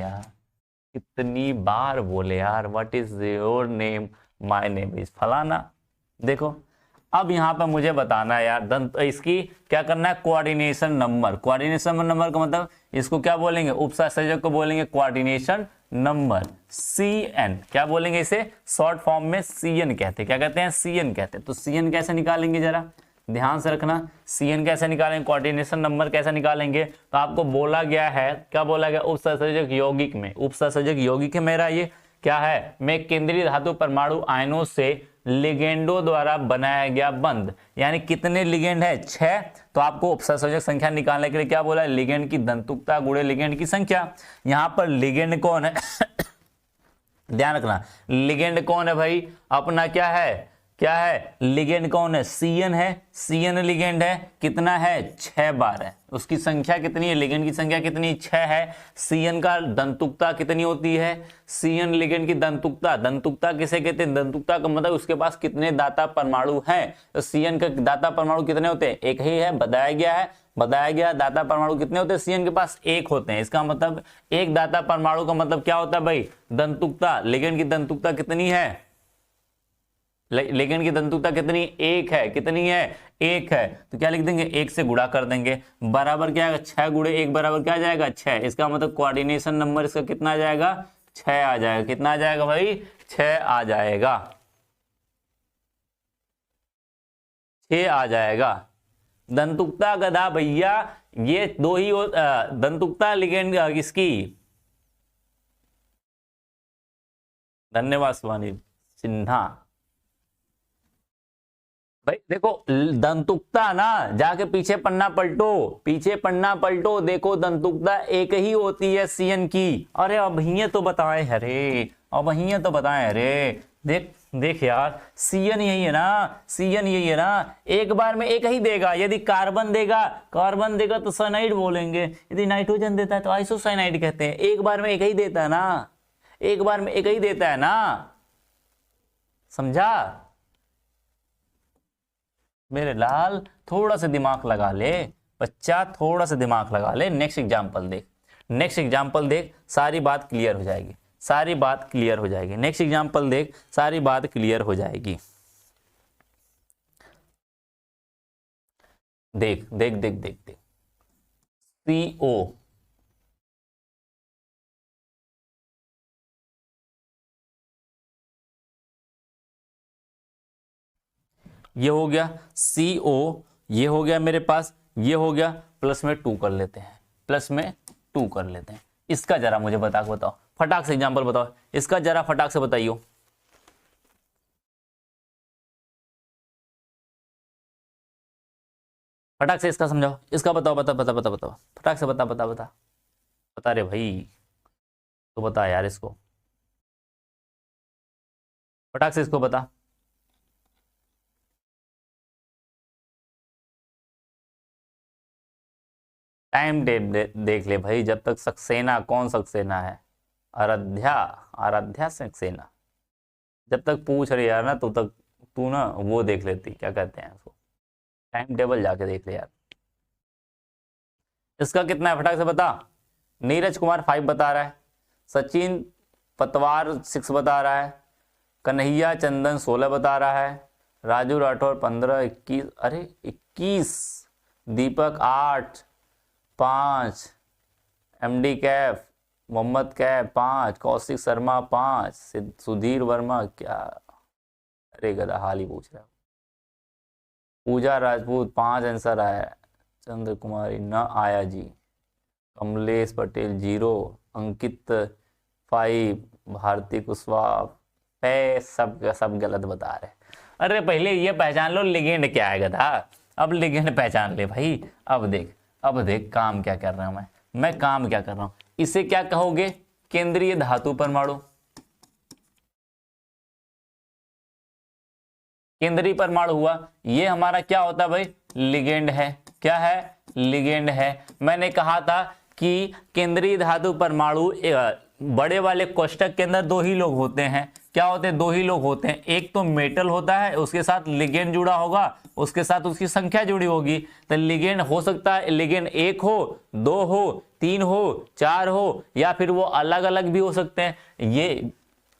यार, What is your name? My name is फलाना। देखो, अब यहाँ पर मुझे बताना है यार, इसकी क्या करना है, कोऑर्डिनेशन नंबर का मतलब इसको क्या बोलेंगे, उपसहसंयोजक को बोलेंगे कोऑर्डिनेशन नंबर, CN। क्या बोलेंगे इसे, शॉर्ट फॉर्म में CN कहते हैं। क्या कहते हैं, CN कहते हैं। तो CN कैसे निकालेंगे, जरा ध्यान से रखना। CN कैसे निकालेंगे, कोऑर्डिनेशन नंबर कैसे निकालेंगे? तो आपको बोला गया है, क्या बोला गया, उपसहसंयोजक यौगिक है मेरा। ये क्या है, मैं केंद्रीय धातु परमाणु आयनों से लिगेंडो द्वारा बनाया गया बंध, यानी कितने लिगेंड है, 6। तो आपको उपसहसंयोजक संख्या निकालने के लिए क्या बोला है, लिगेंड की दंतुकता गुणे लिगेंड की संख्या। यहां पर लिगेंड कौन है ध्यान रखना, लिगेंड कौन है भाई, अपना क्या है, क्या है, लिगेंड कौन है, सीएन है, सीएन लिगेंड है, कितना है 6 बार है, उसकी संख्या कितनी है, लिगेंड की संख्या कितनी 6 है। सीएन का दंतुकता कितनी होती है, सीएन लिगेंड की दंतुकता, दंतुकता किसे कहते हैं, दंतुकता का मतलब उसके पास कितने दाता परमाणु हैं, तो सीएन का दाता परमाणु कितने होते हैं, एक ही है, बताया गया है, बताया गया दाता परमाणु कितने होते हैं, सीएन के पास एक होते हैं, इसका मतलब एक दाता परमाणु का मतलब क्या होता है भाई, दंतुकता, लिगेंड की दंतुकता कितनी है, लिगेंड की दंतुकता कितनी, एक है, कितनी है, एक है, तो क्या लिख देंगे, एक से गुणा कर देंगे, बराबर क्या आएगा, 6 गुणे 1 बराबर क्या आ जाएगा 6, इसका मतलब कोऑर्डिनेशन नंबर इसका कितना आ जाएगा, 6 आ जाएगा, कितना आ जाएगा भाई, 6 आ जाएगा, 6 आ जाएगा। दंतुकता गधा भैया, ये दो ही दंतुकता लिगेंड किसकी, धन्यवाद शिवानी सिन्हा। भाई देखो दंतुकता ना, जाके पीछे पन्ना पलटो, पीछे पन्ना पलटो, देखो दंतुकता एक ही होती है सीएन की। अरे अब ये तो बताएं, अरे अब ये तो बताएं, अरे देख देख यार, सीएन यही है ना, सीएन यही है ना, एक बार में एक ही देगा, यदि कार्बन देगा, कार्बन देगा तो साइनाइड बोलेंगे, यदि नाइट्रोजन देता है तो आइसोसाइनाइड कहते हैं, एक बार में एक ही देता है ना, एक बार में एक ही देता है ना, समझा मेरे लाल, थोड़ा सा दिमाग लगा ले बच्चा, थोड़ा सा दिमाग लगा ले, नेक्स्ट एग्जाम्पल देख, नेक्स्ट एग्जाम्पल देख, सारी बात क्लियर हो जाएगी, सारी बात क्लियर हो जाएगी, नेक्स्ट एग्जाम्पल देख, सारी बात क्लियर हो जाएगी। देख देख देख देख देख, CO, ये हो गया CO, ये हो गया मेरे पास, ये हो गया, प्लस में 2 कर लेते हैं, प्लस में 2 कर लेते हैं। इसका जरा मुझे बताओ, फटाक से एग्जांपल बताओ, इसका जरा फटाक से बताइयो, फटाक से इसका समझाओ, इसका बताओ, बताओ फटाक से बता रे भाई, तो बता यार इसको, फटाक से इसको बता। टाइम देख ले भाई, जब तक सक्सेना, कौन सक्सेना है, आराध्या, आराध्या सक्सेना, जब तक पूछ रही यार ना, तो तक तू ना वो देख लेती, क्या कहते हैं उसको, टाइम टेबल जाके देख ले यार। इसका कितना है फटाक से बता। नीरज कुमार 5 बता रहा है, सचिन पतवार 6 बता रहा है, कन्हैया चंदन 16 बता रहा है, राजू राठौर 15, 21, अरे 21, दीपक 8, 5, MD कैफ, मोहम्मद कैफ 5, कौशिक शर्मा 5, सुधीर वर्मा क्या, अरे गधा हाल ही पूछ रहा है, पूजा राजपूत 5 आंसर आया, चंद्र कुमारी न आया जी, कमलेश पटेल 0, अंकित 5, भारती कुशवाहा सब गलत बता रहे। अरे पहले ये पहचान लो लिगेंड क्या है गधा, अब लिगेंड पहचान ले भाई, अब देख काम क्या कर रहा हूं मैं काम क्या कर रहा हूं, इसे क्या कहोगे, केंद्रीय धातु परमाणु, केंद्रीय परमाणु हुआ, ये हमारा क्या होता है भाई, लिगेंड है, क्या है, लिगेंड है। मैंने कहा था कि केंद्रीय धातु परमाणु बड़े वाले कोष्टक के अंदर 2 ही लोग होते हैं, क्या होते हैं, 2 ही लोग होते हैं, एक तो मेटल होता है, उसके साथ लिगेंड जुड़ा होगा, उसके साथ उसकी संख्या जुड़ी होगी, तो लिगेंड हो सकता है, लिगेंड 1 हो, 2 हो, 3 हो, 4 हो, या फिर वो अलग अलग भी हो सकते हैं। ये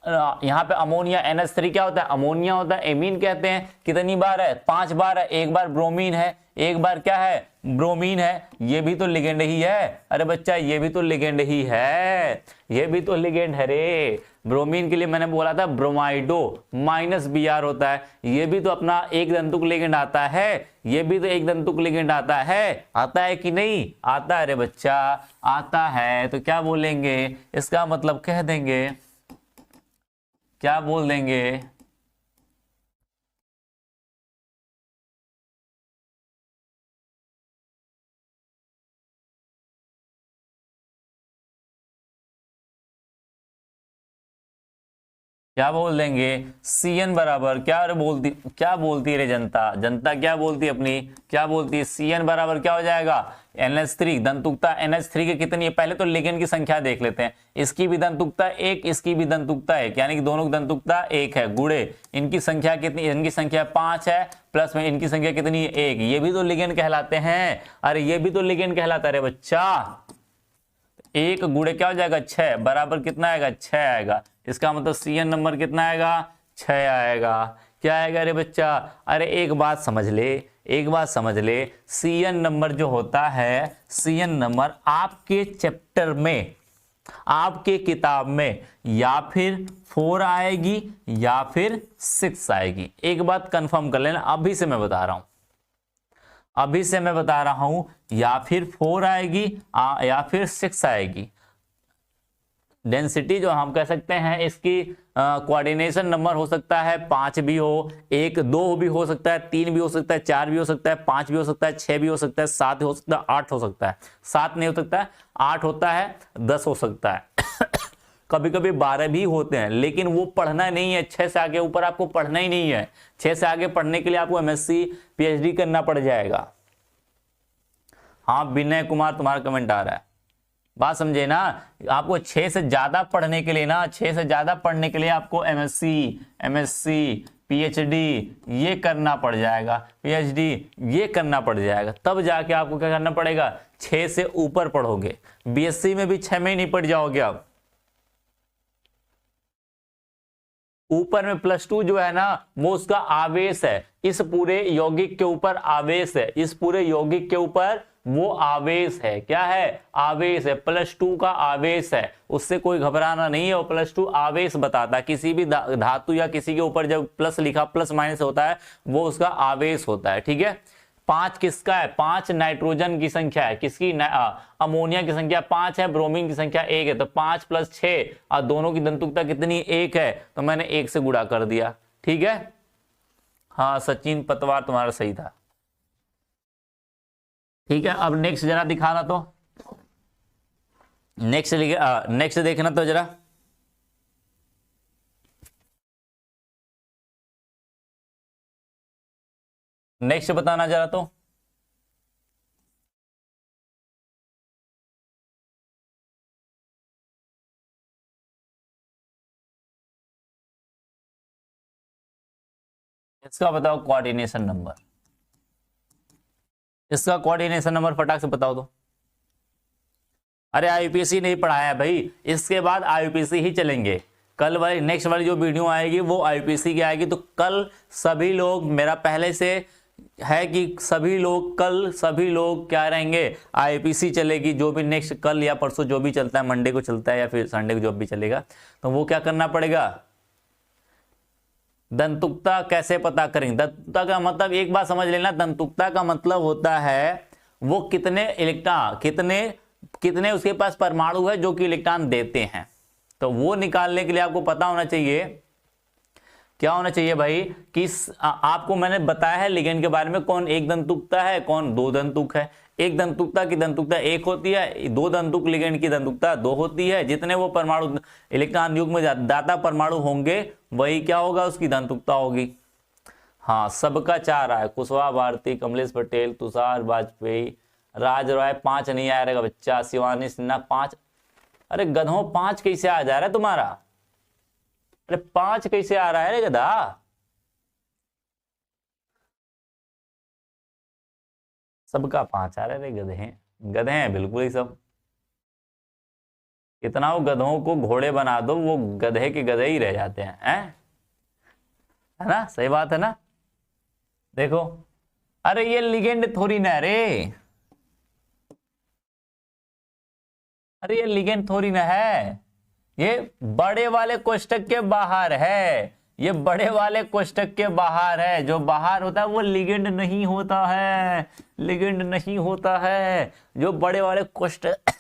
यहाँ पे अमोनिया NH3 क्या होता है, अमोनिया होता है, एमीन कहते हैं, कितनी बार है, 5 बार है, एक बार ब्रोमीन है, एक बार क्या है, ब्रोमीन है, ये भी तो लिगेंड ही है, अरे बच्चा ये भी तो लिगेंड ही है, ये भी तो लिगेंड है रे। ब्रोमीन के लिए मैंने बोला था ब्रोमाइडो -Br होता है, ये भी तो अपना एक दंतुक लिगेंड आता है, ये भी तो एक दंतुक लिगेंड आता है कि नहीं आता है रे बच्चा, आता है, तो क्या बोलेंगे, इसका मतलब कह देंगे, क्या बोल देंगे, क्या बोल देंगे, Cn बराबर क्या बोलती है रे जनता, जनता क्या बोलती है अपनी, क्या बोलती है, Cn बराबर क्या हो जाएगा, NH3, दंतुकता NH3 की कितनी है, पहले तो लिगेंड की संख्या देख लेते हैं, इसकी भी दंतुकता एक, इसकी भी दंतुकता एक, यानी कि दोनों की दंतुकता एक है, गुणे इनकी संख्या कितनी, इनकी संख्या 5 है, प्लस में इनकी संख्या कितनी है, एक, ये भी तो लिगेंड कहलाते हैं, अरे ये भी तो लिगेंड कहलाता है रे बच्चा, एक गुणे क्या हो जाएगा 6 बराबर कितना आएगा 6 आएगा, इसका मतलब Cn नंबर कितना आएगा 6 आएगा, क्या आएगा रे बच्चा, अरे एक बात समझ ले, एक बात समझ ले, Cn नंबर जो होता है, Cn नंबर आपके चैप्टर में, आपके किताब में या फिर 4 आएगी या फिर 6 आएगी, एक बात कंफर्म कर लेना, अभी से मैं बता रहा हूं, अभी से मैं बता रहा हूं, या फिर 4 आएगी या फिर 6 आएगी। डेंसिटी जो हम कह सकते हैं इसकी कोऑर्डिनेशन नंबर हो सकता है 5 भी हो, 1 2 भी हो सकता है, 3 भी हो सकता है, 4 भी हो सकता है, 5 भी हो सकता है, 6 भी हो सकता है, 7 हो सकता है, 8 हो सकता है, 7 नहीं हो सकता है, 8 होता है, 10 हो सकता है कभी कभी 12 भी होते हैं, लेकिन वो पढ़ना नहीं है, 6 से आगे ऊपर आपको पढ़ना ही नहीं है, 6 से आगे पढ़ने के लिए आपको MSc PhD करना पड़ जाएगा। हाँ विनय कुमार तुम्हारा कमेंट आ रहा है, बात समझे ना, आपको 6 से ज्यादा पढ़ने के लिए ना, 6 से ज्यादा पढ़ने के लिए आपको MSc PhD ये करना पड़ जाएगा, PhD ये करना पड़ जाएगा, तब जाके आपको क्या करना पड़ेगा, 6 से ऊपर पढ़ोगे, BSc में भी 6 में ही नहीं पढ़ जाओगे आप, ऊपर में +2 जो है ना वो उसका आवेश है, इस पूरे यौगिक के ऊपर आवेश है, इस पूरे यौगिक के ऊपर वो आवेश है, क्या है, आवेश है, +2 का आवेश है, उससे कोई घबराना नहीं है, वो +2 आवेश बताता है, किसी भी धातु या किसी के ऊपर जब प्लस लिखा, प्लस माइनस होता है, वो उसका आवेश होता है, ठीक है। 5 किसका है, 5 नाइट्रोजन की संख्या है, किसकी, अमोनिया की संख्या 5 है, ब्रोमीन की संख्या 1 है, तो 5 + 6 और दोनों की दंतुकता कितनी 1 है, तो मैंने 1 से गुणा कर दिया, ठीक है। हाँ सचिन पतवार तुम्हारा सही था, ठीक है। अब नेक्स्ट जरा दिखाना, तो नेक्स्ट देखना तो जरा, नेक्स्ट बताना जरा, तो इसका बताओ कोऑर्डिनेशन नंबर, इसका कोऑर्डिनेशन नंबर फटाक से बताओ तो। अरे IUPAC नहीं पढ़ाया है भाई, इसके बाद IUPAC ही चलेंगे, कल वाली नेक्स्ट वाली जो वीडियो आएगी वो IUPAC की आएगी, तो कल सभी लोग, मेरा पहले से है कि सभी लोग क्या रहेंगे, IUPAC चलेगी, जो भी नेक्स्ट कल या परसों जो भी चलता है, मंडे को चलता है या फिर संडे को जो भी चलेगा, तो वो क्या करना पड़ेगा, दंतुकता कैसे पता करेंगे, दंतुकता का मतलब एक बात समझ लेना, दंतुकता का मतलब होता है वो कितने इलेक्ट्रॉन, कितने उसके पास परमाणु है जो कि इलेक्ट्रॉन देते हैं, तो वो निकालने के लिए आपको पता होना चाहिए, क्या होना चाहिए भाई, कि आपको मैंने बताया है लिगेंड के बारे में, कौन एक दंतुकता है, कौन 2 दंतुक है, एक दंतुकता की दंतुकता 1 होती है, 2 दंतुक लिगेंड की दंतुकता 2 होती है, जितने वो परमाणु इलेक्ट्रॉन युग्म में दाता परमाणु होंगे वही क्या होगा, उसकी दंतुकता होगी। हाँ सबका 4 आया, कुशवाहा भारती, कमलेश पटेल, तुषार वाजपेयी, राज रॉय 5 नहीं आया रहेगा बच्चा, शिवानी सिन्हा 5, अरे गधों 5 कैसे आ जा रहा है तुम्हारा, अरे 5 कैसे आ रहा है रे गधा, सबका 5 आ रहा है रे, गधे हैं, गधे हैं बिल्कुल ही सब, कितना वो गधों को घोड़े बना दो वो गधे के गधे ही रह जाते हैं, है ना, सही बात है ना। देखो अरे ये लिगेंड थोड़ी ना रे, अरे ये लिगेंड थोड़ी ना है, ये बड़े वाले कोष्टक के बाहर है, ये बड़े वाले कोष्टक के बाहर है, जो बाहर होता है वो लिगेंड नहीं होता है, लिगेंड नहीं होता है, जो बड़े वाले कोष्टक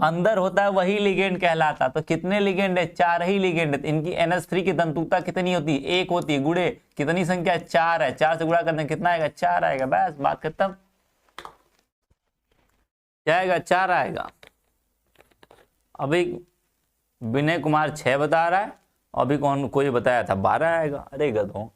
अंदर होता है वही लिगेंड कहलाता। तो कितने लिगेंड है, 4 ही लिगेंड है, इनकी NH3 की दंतुकता कितनी होती है, 1 होती है, गुणे कितनी संख्या 4 है, 4 से गुणा करने कितना आएगा, 4 आएगा, बस बात खत्म, क्या आएगा, 4 आएगा। अभी विनय कुमार 6 बता रहा है, और अभी कौन कोई बताया था 12 आएगा। अरे गधों,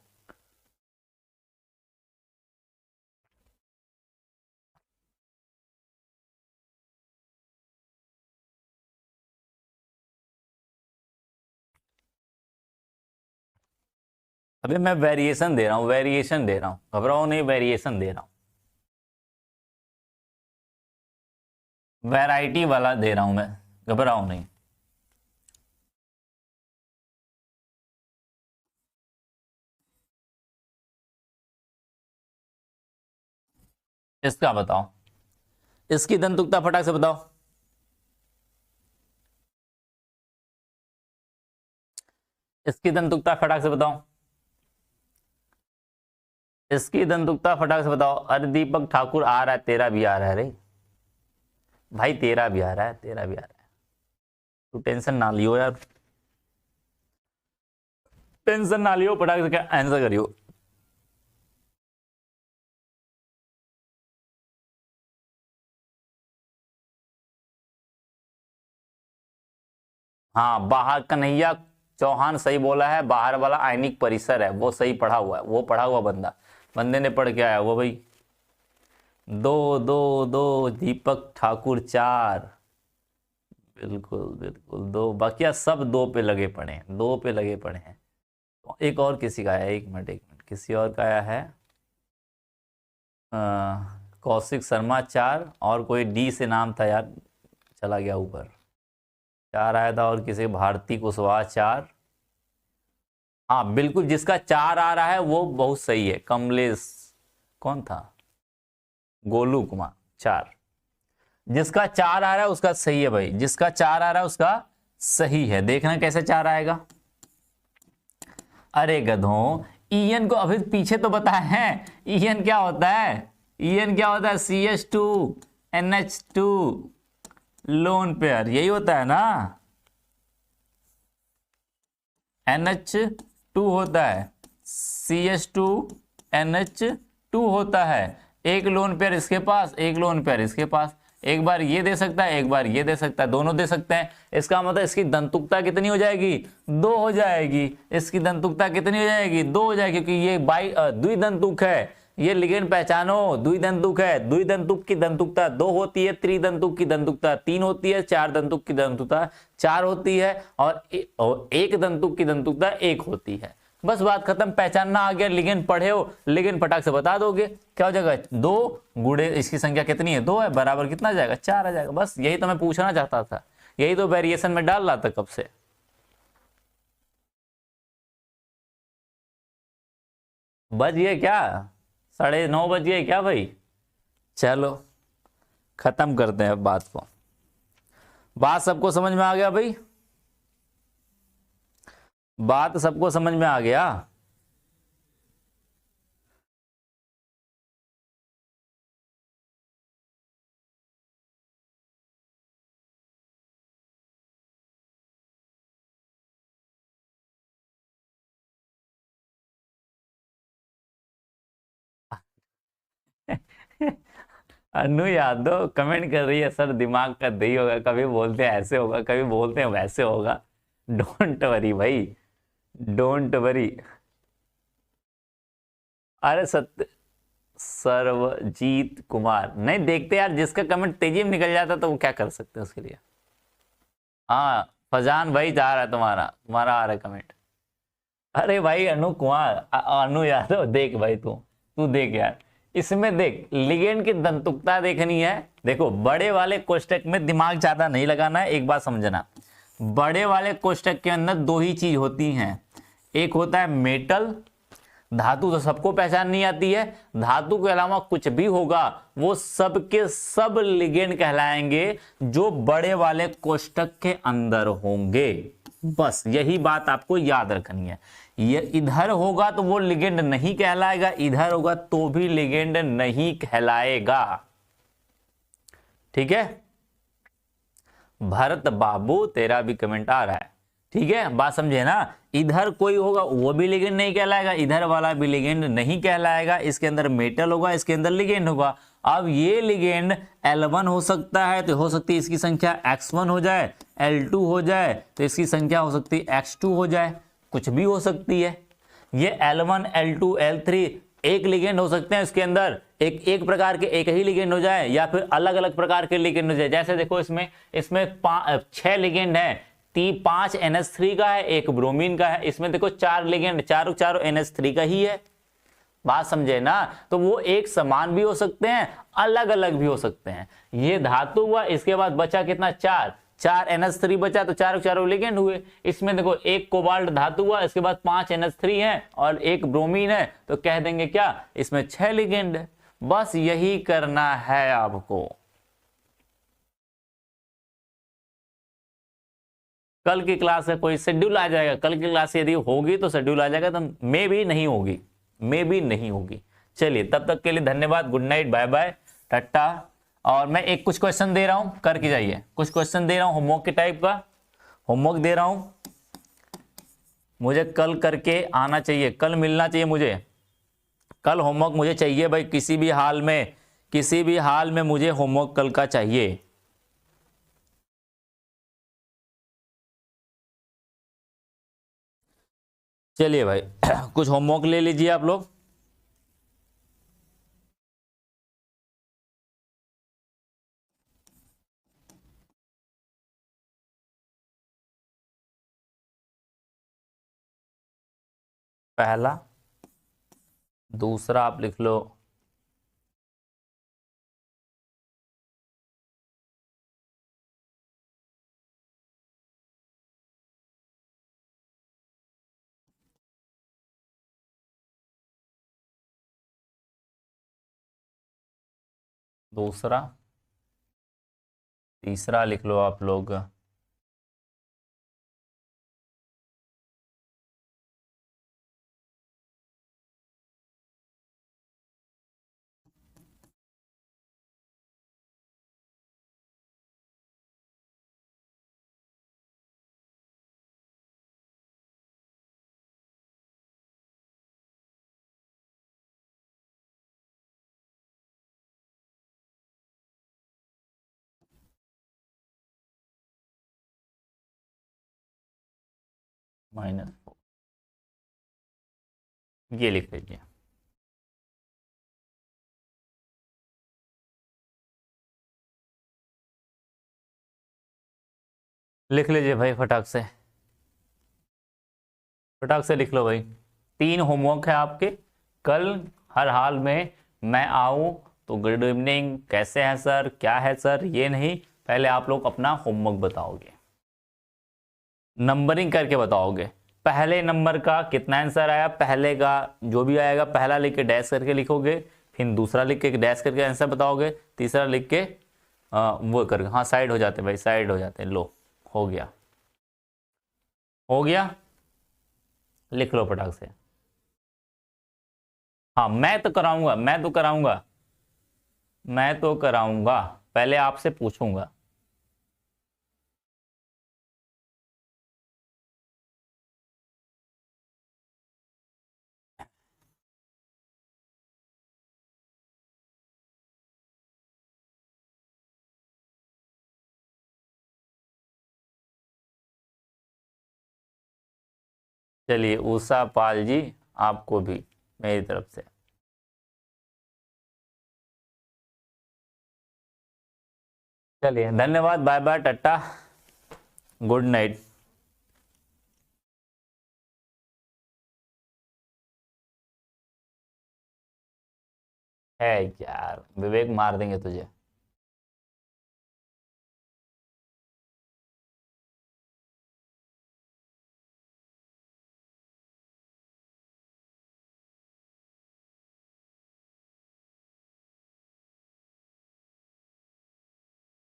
अभी मैं वेरिएशन दे रहा हूँ, वेरिएशन दे रहा हूँ, घबराओ नहीं, वेरिएशन दे रहा हूँ, वैरायटी वाला दे रहा हूं मैं, घबराओ नहीं। इसका बताओ, इसकी दंतुकता फटाक से बताओ। इसकी दंतुकता फटाक से बताओ। इसकी दंतुकता फटाक से बताओ। अरे दीपक ठाकुर आ रहा है, तेरा भी आ रहा है रे भाई, तेरा भी आ रहा है, तेरा भी आ रहा है। तू टेंशन ना लियो यार, टेंशन ना लियो, फटाक से क्या आंसर करियो। हाँ, बाहर कन्हैया चौहान सही बोला है, बाहर वाला आयनिक परिसर है, वो सही पढ़ा हुआ है, वो पढ़ा हुआ बंदा, बंदे ने पढ़ के आया वो भाई। 2 2 2, दीपक ठाकुर 4, बिल्कुल बिल्कुल 2, बाकी सब 2 पे लगे पड़े हैं, 2 पे लगे पड़े हैं। एक और किसी का आया, एक मिनट, किसी और का आया है, कौशिक शर्मा 4, और कोई डी से नाम था यार, चला गया ऊपर, 4 आया था, और किसी भारती कुशवाहा 4। हाँ बिल्कुल, जिसका 4 आ रहा है वो बहुत सही है, कमलेश, कौन था, गोलू कुमार 4, जिसका 4 आ रहा है उसका सही है भाई, जिसका 4 आ रहा है उसका सही है। देखना कैसे 4 आएगा। अरे गधों, ईएन को अभी पीछे तो बताए हैं, ईएन क्या होता है, ईएन क्या होता है, CH2NH2 लोन पेयर, यही होता है ना, NH2 होता है, CH2NH2 होता है, एक लोन पेयर इसके पास, एक लोन पेयर इसके पास, एक बार ये दे सकता है, एक बार ये दे सकता है, दोनों दे सकते हैं। इसका मतलब इसकी दंतुकता कितनी हो जाएगी, 2 हो जाएगी। इसकी दंतुकता कितनी हो जाएगी, 2 हो जाएगी, क्योंकि ये द्विदंतुक है, ये लिगेंड पहचानो, द्विदंतुक है। द्विदंतुक की दंतुकता 2 होती है, त्रिदंतुक की दंतुकता 3 होती है, 4 दंतुक की दंतुकता 4 होती है, और एक दंतुक की दंतुकता 1 होती है। बस बात खत्म, पहचानना आ गया, लिगेंड पढ़े हो, लिगेंड फटाक से बता दोगे। क्या हो जाएगा, 2 गुणे इसकी संख्या कितनी है, 2 है, बराबर कितना आ जाएगा, 4 आ जाएगा। बस यही तो मैं पूछना चाहता था, यही तो वेरिएशन में डाल रहा था कब से। बज गए क्या, 9:30 बज गए क्या भाई। चलो खत्म करते हैं बात को। बात सबको समझ में आ गया भाई, बात सबको समझ में आ गया। अनु यादव कमेंट कर रही है, सर दिमाग का दही होगा, कभी बोलते हैं ऐसे होगा, कभी बोलते हैं वैसे होगा। डोंट वरी भाई, डोंट वरी। अरे सत्य, सर्वजीत कुमार नहीं देखते यार, जिसका कमेंट तेजी में निकल जाता तो वो क्या कर सकते हैं उसके लिए। हाँ फजान भाई जा रहा है, तुम्हारा तुम्हारा आ रहा है कमेंट। अरे भाई अनु कुमार, अनु यादव देख भाई, तू देख यार, इसमें देख लिगेंड की दंतुकता देखनी है। देखो बड़े वाले कोष्टक में दिमाग ज्यादा नहीं लगाना है, एक बात समझना, बड़े वाले कोष्टक के अंदर 2 ही चीज होती हैं, एक होता है मेटल, धातु तो सबको पहचान नहीं आती है, धातु के अलावा कुछ भी होगा वो सब के सब लिगेंड कहलाएंगे जो बड़े वाले कोष्टक के अंदर होंगे। बस यही बात आपको याद रखनी है। ये इधर होगा तो वो लिगेंड नहीं कहलाएगा, इधर होगा तो भी लिगेंड नहीं कहलाएगा। ठीक है भरत बाबू, तेरा भी कमेंट आ रहा है, ठीक है बात समझे ना। इधर कोई होगा वो भी लिगेंड नहीं कहलाएगा, इधर वाला भी लिगेंड नहीं कहलाएगा। इसके अंदर मेटल होगा, इसके अंदर लिगेंड होगा, अब ये लिगेंड L1 हो सकता है तो हो सकती है इसकी संख्या X1 हो जाए, L2 हो जाए तो इसकी संख्या हो सकती है X2 हो जाए, कुछ भी हो सकती है। ये L1, L2, L3 एक लिगेंड हो सकते हैं इसके अंदर, एक प्रकार के एक ही लिगेंड हो जाए या फिर अलग अलग प्रकार के लिगेंड हो जाए। जैसे देखो इसमें 6 लिगेंड है, 5 NH3 का है, एक ब्रोमीन का है। इसमें देखो 4 लिगेंड, चारों NH3 का ही है। बात समझे ना? तो वो एक समान भी हो सकते हैं, अलग अलग भी हो सकते हैं। ये धातु हुआ, इसके बाद बचा कितना? 4 NH3 बचा तो चारों लिगेंड हुए। इसमें देखो एक कोबाल्ट धातु हुआ, इसके बाद 5 NH3 है और एक ब्रोमीन है, तो कह देंगे क्या? इसमें 6 लिगेंड है। बस यही करना है आपको। कल की क्लास है, कोई शेड्यूल आ जाएगा, कल की क्लास यदि होगी तो शेड्यूल आ जाएगा, तो मे भी नहीं होगी, मे भी नहीं होगी। चलिए तब तक के लिए धन्यवाद, good night, bye bye, tata. और मैं एक कुछ क्वेश्चन दे रहा हूं, करके जाइए। कुछ क्वेश्चन दे रहा हूं होमवर्क के टाइप का, होमवर्क दे रहा हूं, मुझे कल करके आना चाहिए, कल मिलना चाहिए मुझे, कल होमवर्क मुझे चाहिए भाई, किसी भी हाल में, किसी भी हाल में मुझे होमवर्क कल का चाहिए। चलिए भाई कुछ होमवर्क ले लीजिए आप लोग। पहला, दूसरा आप लिख लो, दूसरा, तीसरा लिख लो आप लोग, -4, ये लिख लीजिए। लिख लीजिए भाई, फटाक से, फटाक से लिख लो भाई। 3 होमवर्क है आपके कल। हर हाल में मैं आऊं तो गुड इवनिंग, कैसे हैं सर, क्या है सर, ये नहीं, पहले आप लोग अपना होमवर्क बताओगे, नंबरिंग करके बताओगे। पहले नंबर का कितना आंसर आया, पहले का जो भी आएगा पहला लिख के डैश करके लिखोगे, फिर दूसरा लिख के डैश करके आंसर बताओगे, तीसरा लिख के वो करके, हाँ साइड हो जाते भाई, साइड हो जाते। लो हो गया, हो गया, लिख लो फटाक से। हाँ मैं तो कराऊंगा, मैं तो कराऊंगा, मैं तो कराऊंगा, पहले आपसे पूछूंगा। चलिए उषा पाल जी, आपको भी मेरी तरफ से चलिए धन्यवाद, bye bye, tata, good night. है यार, विवेक मार देंगे तुझे।